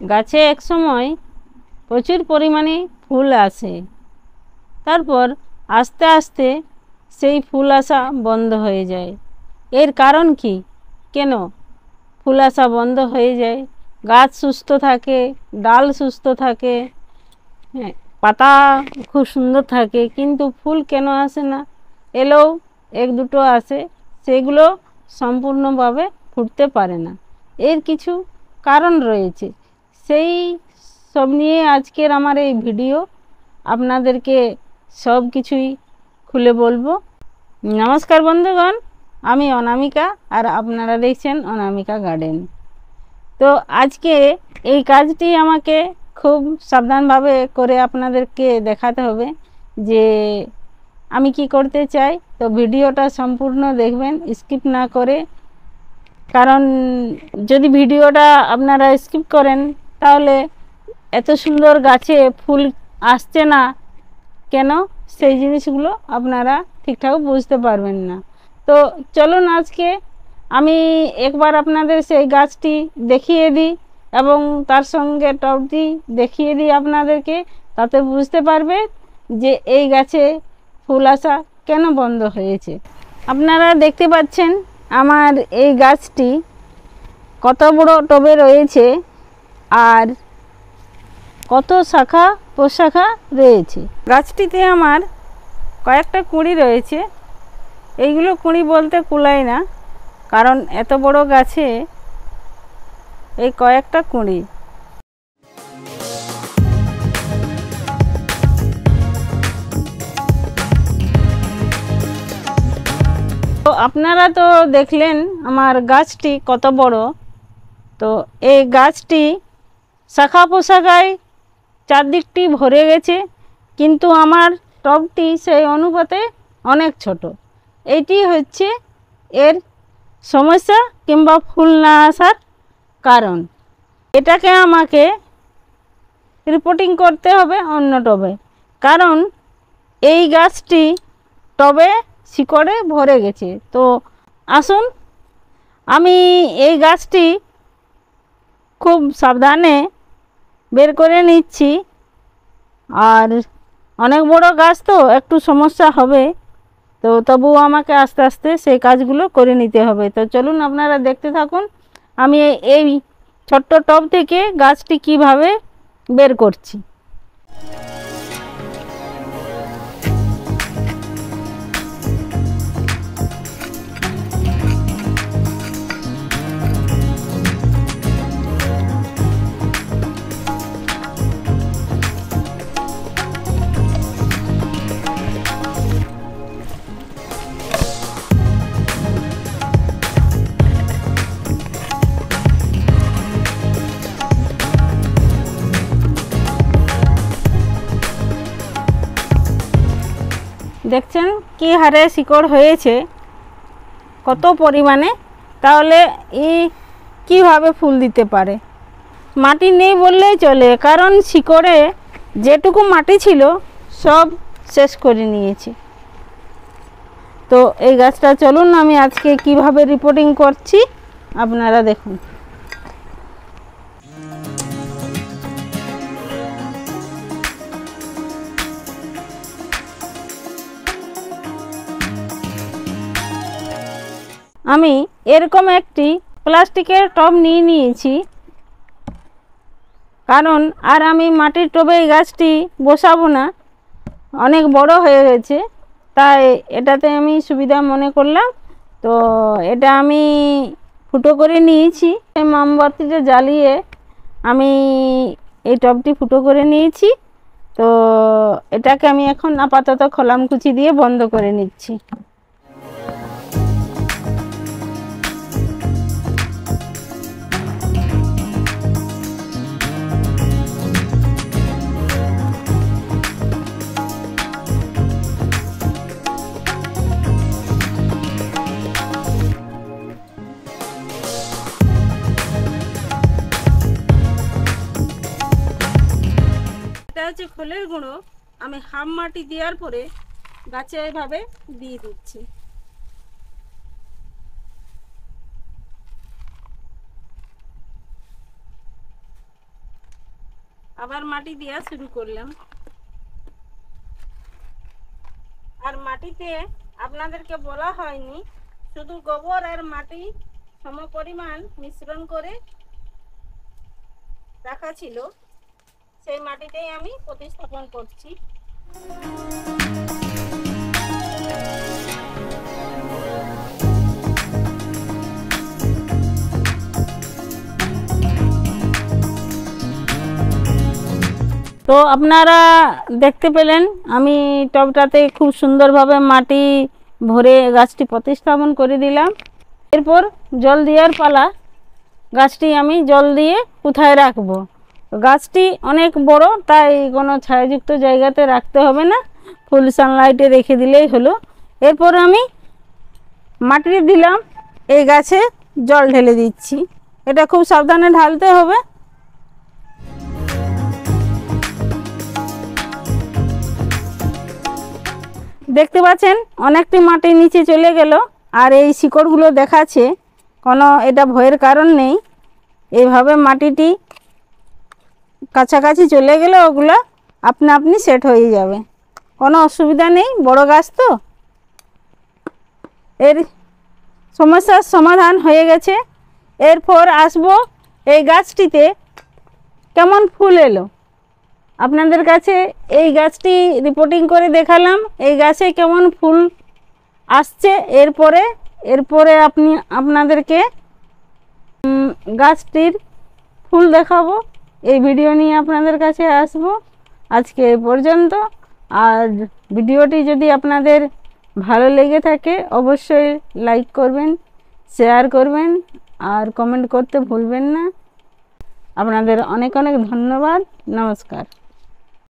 গাছে এক সময় প্রচুর পরিমাণে ফুল আসে, তারপর আস্তে আস্তে সেই ফুল আসা বন্ধ হয়ে যায়। এর কারণ কি? কেন ফুল আসা বন্ধ হয়ে যায়? গাছ সুস্থ থাকে, ডাল সুস্থ থাকে, হ্যাঁ, পাতা খুব সুন্দর থাকে, কিন্তু ফুল কেন আসে না? এলেও এক দুটো আসে, সেগুলো সম্পূর্ণভাবে ফুটতে পারে না। এর কিছু কারণ রয়েছে, সেই সব নিয়ে আজকের আমার এই ভিডিও। আপনাদেরকে সব কিছুই খুলে বলবো। নমস্কার বন্ধুগণ, আমি অনামিকা, আর আপনারা দেখছেন অনামিকা গার্ডেন। তো আজকে এই কাজটি আমাকে খুব সাবধানভাবে করে আপনাদেরকে দেখাতে হবে যে আমি কি করতে চাই। তো ভিডিওটা সম্পূর্ণ দেখবেন, স্কিপ না করে, কারণ যদি ভিডিওটা আপনারা স্কিপ করেন তাহলে এত সুন্দর গাছে ফুল আসছে না কেন, সেই জিনিসগুলো আপনারা ঠিকঠাক বুঝতে পারবেন না। তো চলুন আজকে আমি একবার আপনাদের সেই গাছটি দেখিয়ে দিই এবং তার সঙ্গে টবটি দেখিয়ে দিই আপনাদেরকে, তাতে বুঝতে পারবে যে এই গাছে ফুল আসা কেন বন্ধ হয়েছে। আপনারা দেখতে পাচ্ছেন আমার এই গাছটি কত বড় টবে রয়েছে আর কত শাখা প্রশাখা রয়েছে। গাছটিতে আমার কয়েকটা কুঁড়ি রয়েছে। এইগুলো কুঁড়ি বলতে কুলায় না, কারণ এত বড় গাছে এই কয়েকটা কুঁড়ি। তো আপনারা তো দেখলেন আমার গাছটি কত বড়। তো এই গাছটি শাখা প্রশাখায় চারদিকটি ভরে গেছে, কিন্তু আমার টবটি সেই অনুপাতে অনেক ছোট। এইটি হচ্ছে এর সমস্যা কিংবা ফুল না আসার কারণ। এটাকে আমাকে রিপোর্টিং করতে হবে অন্য টবে, কারণ এই গাছটি টবে শিকড়ে ভরে গেছে। তো আসুন আমি এই গাছটি খুব সাবধানে বের করে নিচ্ছি, আর অনেক বড় গাছ তো একটু সমস্যা হবে, তো তবুও আমাকে আস্তে আস্তে সেই কাজগুলো করে নিতে হবে। তো চলুন আপনারা দেখতে থাকুন আমি এই ছোট্ট টব থেকে গাছটি কিভাবে বের করছি। দেখছেন কি হারে শিকড় হয়েছে, কত পরিমাণে, তাহলে এই কিভাবে ফুল দিতে পারে? মাটি নেই বললেই চলে, কারণ শিকড়ে যেটুকু মাটি ছিল সব শেষ করে নিয়েছে। তো এই গাছটা চলুন আমি আজকে কিভাবে রিপোর্টিং করছি আপনারা দেখুন। আমি এরকম একটি প্লাস্টিকের টব নিয়ে নিয়েছি, কারণ আর আমি মাটির টবে এই গাছটি বসাবো না, অনেক বড় হয়ে গেছে, তাই এটাতে আমি সুবিধা মনে করলাম। তো এটা আমি ফুটো করে নিয়েছি, এই মোমবাতিটা জ্বালিয়ে আমি এই টবটি ফুটো করে নিয়েছি। তো এটাকে আমি এখন আপাতত খোলামকুচি দিয়ে বন্ধ করে নিচ্ছি। এটা হচ্ছে খোলের গুঁড়ো, আমি হাফ মাটি দেওয়ার পরে গাছে এভাবে দিয়ে দিচ্ছি। আবার মাটি দেওয়া শুরু করলাম। আর মাটিতে আপনাদেরকে বলা হয়নি, শুধু গোবর আর মাটি সমপরিমাণ মিশ্রণ করে রাখা ছিল, সেই মাটিতেই আমি প্রতিস্থাপন করছি। তো আপনারা দেখতে পেলেন আমি টবটাতে খুব সুন্দরভাবে মাটি ভরে গাছটি প্রতিস্থাপন করে দিলাম। এরপর জল দেওয়ার পালা। গাছটি আমি জল দিয়ে কোথায় রাখবো? গাছটি অনেক বড়, তাই কোনো ছায়াযুক্ত জায়গাতে রাখতে হবে না, ফুল সানলাইটে রেখে দিলেই হলো। এরপর আমি মাটি দিলাম, এই গাছে জল ঢেলে দিচ্ছি। এটা খুব সাবধানে ঢালতে হবে। দেখতে পাচ্ছেন অনেকটি মাটি নিচে চলে গেল, আর এই শিকড়গুলো দেখাচ্ছে, কোনো এটা ভয়ের কারণ নেই। এইভাবে মাটিটি কাছাকাছি চলে গেলে ওগুলো আপনা আপনি সেট হয়ে যাবে, কোনো অসুবিধা নেই, বড় গাছ তো। এর সমস্যার সমাধান হয়ে গেছে। এরপর আসবো এই গাছটিতে কেমন ফুল এলো। আপনাদের কাছে এই গাছটি রিপোর্টিং করে দেখালাম, এই গাছে কেমন ফুল আসছে। এরপরে আপনাদেরকে গাছটির ফুল দেখাবো। এই ভিডিও নিয়ে আপনাদের কাছে আসব। আজকে এই পর্যন্ত। আর ভিডিওটি যদি আপনাদের ভালো লেগে থাকে অবশ্যই লাইক করবেন, শেয়ার করবেন আর কমেন্ট করতে ভুলবেন না। আপনাদের অনেক অনেক ধন্যবাদ। নমস্কার।